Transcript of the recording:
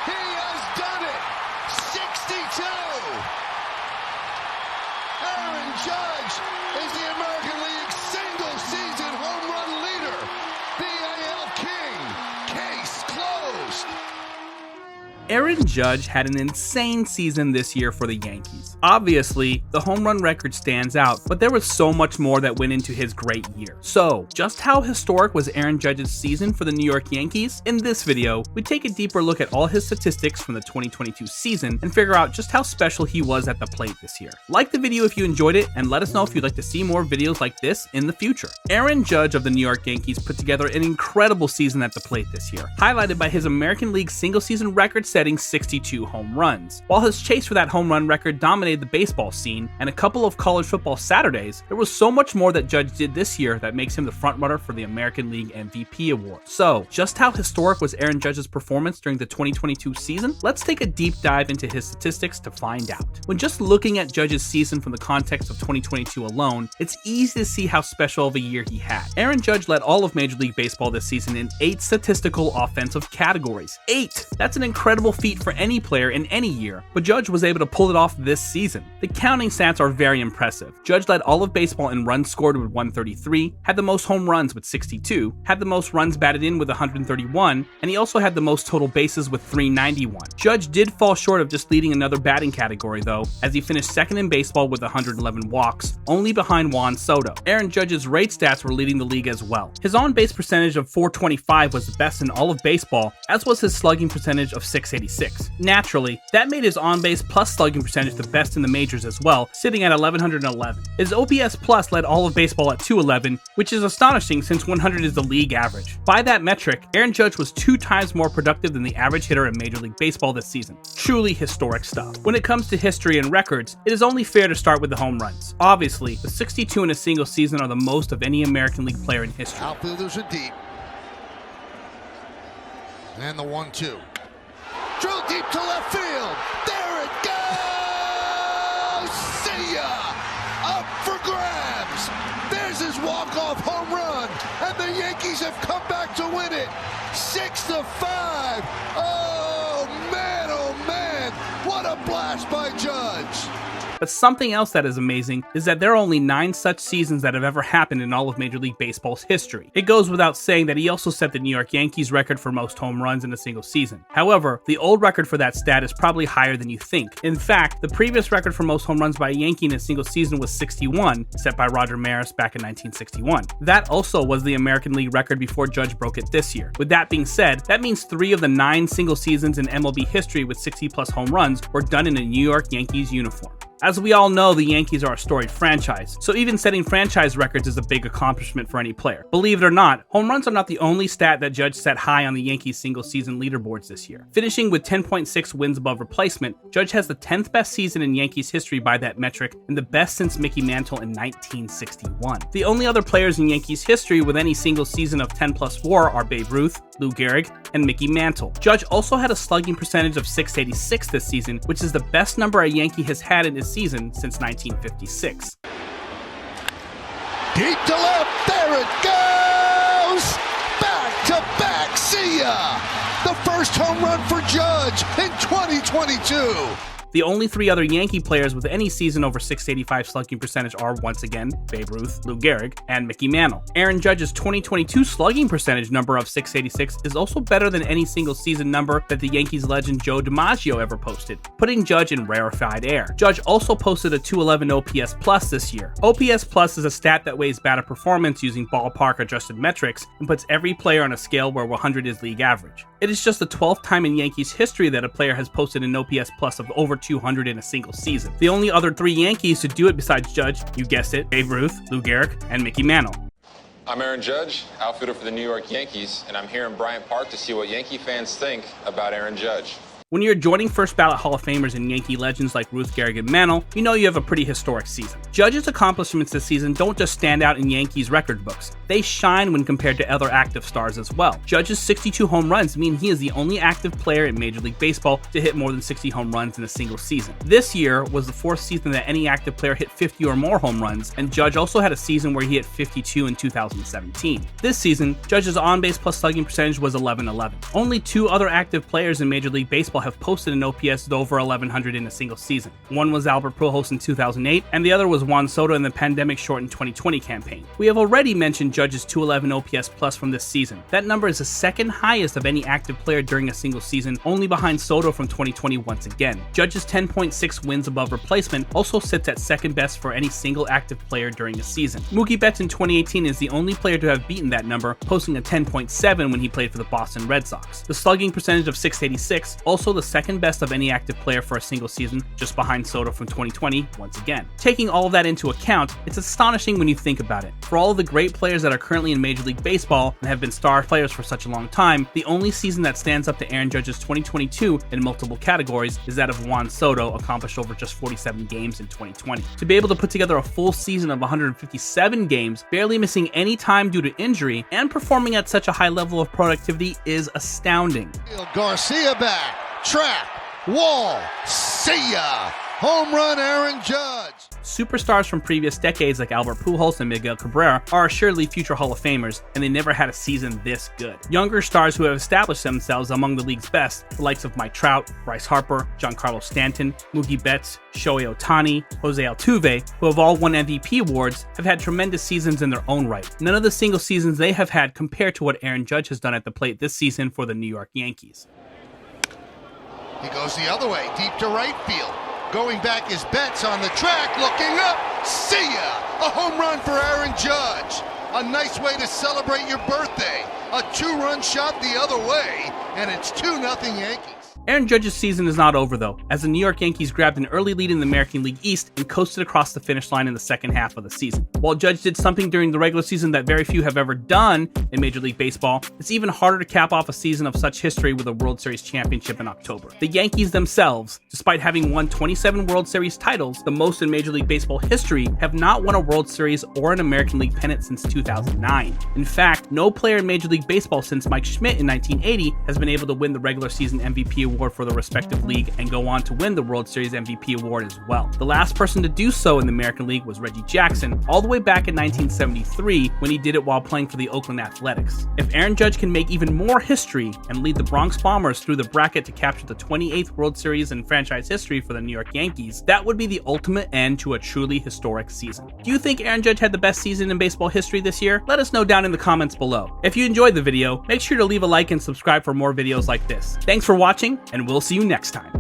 He has done it! 62! Aaron Judge is the American League single-season home run leader. The AL King. Case closed. Aaron Judge had an insane season this year for the Yankees. Obviously, the home run record stands out, but there was so much more that went into his great year. So, just how historic was Aaron Judge's season for the New York Yankees? In this video, we take a deeper look at all his statistics from the 2022 season and figure out just how special he was at the plate this year. Like the video if you enjoyed it, and let us know if you'd like to see more videos like this in the future. Aaron Judge of the New York Yankees put together an incredible season at the plate this year, highlighted by his American League single-season record-setting 62 home runs. While his chase for that home run record dominated the baseball scene and a couple of college football Saturdays, there was so much more that Judge did this year that makes him the frontrunner for the American League MVP award. So, just how historic was Aaron Judge's performance during the 2022 season? Let's take a deep dive into his statistics to find out. When just looking at Judge's season from the context of 2022 alone, it's easy to see how special of a year he had. Aaron Judge led all of Major League Baseball this season in 8 statistical offensive categories. 8! That's an incredible feat for any player in any year, but Judge was able to pull it off this season. The counting stats are very impressive. Judge led all of baseball in runs scored with 133, had the most home runs with 62, had the most runs batted in with 131, and he also had the most total bases with 391. Judge did fall short of just leading another batting category though, as he finished second in baseball with 111 walks, only behind Juan Soto. Aaron Judge's rate stats were leading the league as well. His on-base percentage of .425 was the best in all of baseball, as was his slugging percentage of .686. Naturally, that made his on-base plus slugging percentage the best in the majors as well, sitting at 1111. His OPS plus led all of baseball at 211, which is astonishing since 100 is the league average. By that metric, Aaron Judge was 2 times more productive than the average hitter in Major League Baseball this season. Truly historic stuff. When it comes to history and records, it is only fair to start with the home runs. Obviously, the 62 in a single season are the most of any American League player in history. Outfielders are deep. And the 1-2. Drill deep to left field. There it goes! See ya! Up for grabs! There's his walk-off home run, and the Yankees have come back to win it. 6-5. Oh man, what a blast by Judge! But something else that is amazing is that there are only 9 such seasons that have ever happened in all of Major League Baseball's history. It goes without saying that he also set the New York Yankees record for most home runs in a single season. However, the old record for that stat is probably higher than you think. In fact, the previous record for most home runs by a Yankee in a single season was 61, set by Roger Maris back in 1961. That also was the American League record before Judge broke it this year. With that being said, that means 3 of the 9 single seasons in MLB history with 60-plus home runs were done in a New York Yankees uniform. As we all know, the Yankees are a storied franchise, so even setting franchise records is a big accomplishment for any player. Believe it or not, home runs are not the only stat that Judge set high on the Yankees single-season leaderboards this year. Finishing with 10.6 wins above replacement, Judge has the 10th best season in Yankees history by that metric, and the best since Mickey Mantle in 1961. The only other players in Yankees history with any single season of 10-plus WAR are Babe Ruth, Lou Gehrig, and Mickey Mantle. Judge also had a slugging percentage of .686 this season, which is the best number a Yankee has had in his season since 1956. Deep to left, there it goes! Back to back, see ya! The first home run for Judge in 2022. The only 3 other Yankee players with any season over .685 slugging percentage are, once again, Babe Ruth, Lou Gehrig, and Mickey Mantle. Aaron Judge's 2022 slugging percentage number of .686 is also better than any single season number that the Yankees legend Joe DiMaggio ever posted, putting Judge in rarefied air. Judge also posted a .211 OPS plus this year. OPS plus is a stat that weighs batter performance using ballpark adjusted metrics and puts every player on a scale where 100 is league average. It is just the 12th time in Yankees history that a player has posted an OPS plus of over 200 in a single season. The only other 3 Yankees to do it besides Judge, you guessed it, Babe Ruth, Lou Gehrig, and Mickey Mantle. I'm Aaron Judge, outfielder for the New York Yankees, and I'm here in Bryant Park to see what Yankee fans think about Aaron Judge. When you're joining first ballot Hall of Famers and Yankee legends like Ruth, Gehrig, and Mantle, you know you have a pretty historic season. Judge's accomplishments this season don't just stand out in Yankees record books, they shine when compared to other active stars as well. Judge's 62 home runs mean he is the only active player in Major League Baseball to hit more than 60 home runs in a single season. This year was the 4th season that any active player hit 50 or more home runs, and Judge also had a season where he hit 52 in 2017. This season, Judge's on-base plus slugging percentage was .1111. Only 2 other active players in Major League Baseball Baseball have posted an OPS of over 1,100 in a single season. One was Albert Pujols in 2008, and the other was Juan Soto in the pandemic-shortened 2020 campaign. We have already mentioned Judge's 211 OPS plus from this season. That number is the second highest of any active player during a single season, only behind Soto from 2020 once again. Judge's 10.6 wins above replacement also sits at second best for any single active player during a season. Mookie Betts in 2018 is the only player to have beaten that number, posting a 10.7 when he played for the Boston Red Sox. The slugging percentage of .686, also the second best of any active player for a single season, just behind Soto from 2020 once again. Taking all of that into account, it's astonishing when you think about it. For all of the great players that are currently in Major League Baseball and have been star players for such a long time, the only season that stands up to Aaron Judge's 2022 in multiple categories is that of Juan Soto, accomplished over just 47 games in 2020. To be able to put together a full season of 157 games, barely missing any time due to injury, and performing at such a high level of productivity is astounding. Garcia back, track, wall, see ya! Home run, Aaron Judge! Superstars from previous decades like Albert Pujols and Miguel Cabrera are assuredly future Hall of Famers, and they never had a season this good. Younger stars who have established themselves among the league's best, the likes of Mike Trout, Bryce Harper, Giancarlo Stanton, Mookie Betts, Shohei Ohtani, Jose Altuve, who have all won MVP awards, have had tremendous seasons in their own right. None of the single seasons they have had compare to what Aaron Judge has done at the plate this season for the New York Yankees. He goes the other way, deep to right field. Going back is Betts on the track, looking up, see ya! A home run for Aaron Judge. A nice way to celebrate your birthday. A two-run shot the other way, and it's 2-0 Yankees. Aaron Judge's season is not over though, as the New York Yankees grabbed an early lead in the American League East and coasted across the finish line in the second half of the season. While Judge did something during the regular season that very few have ever done in Major League Baseball, it's even harder to cap off a season of such history with a World Series championship in October. The Yankees themselves, despite having won 27 World Series titles, the most in Major League Baseball history, have not won a World Series or an American League pennant since 2009. In fact, no player in Major League Baseball since Mike Schmidt in 1980 has been able to win the regular season MVP award for the respective league and go on to win the World Series MVP award as well. The last person to do so in the American League was Reggie Jackson, all the way back in 1973 when he did it while playing for the Oakland Athletics. If Aaron Judge can make even more history and lead the Bronx Bombers through the bracket to capture the 28th World Series in franchise history for the New York Yankees, that would be the ultimate end to a truly historic season. Do you think Aaron Judge had the best season in baseball history this year? Let us know down in the comments below. If you enjoyed the video, make sure to leave a like and subscribe for more videos like this. Thanks for watching, and we'll see you next time.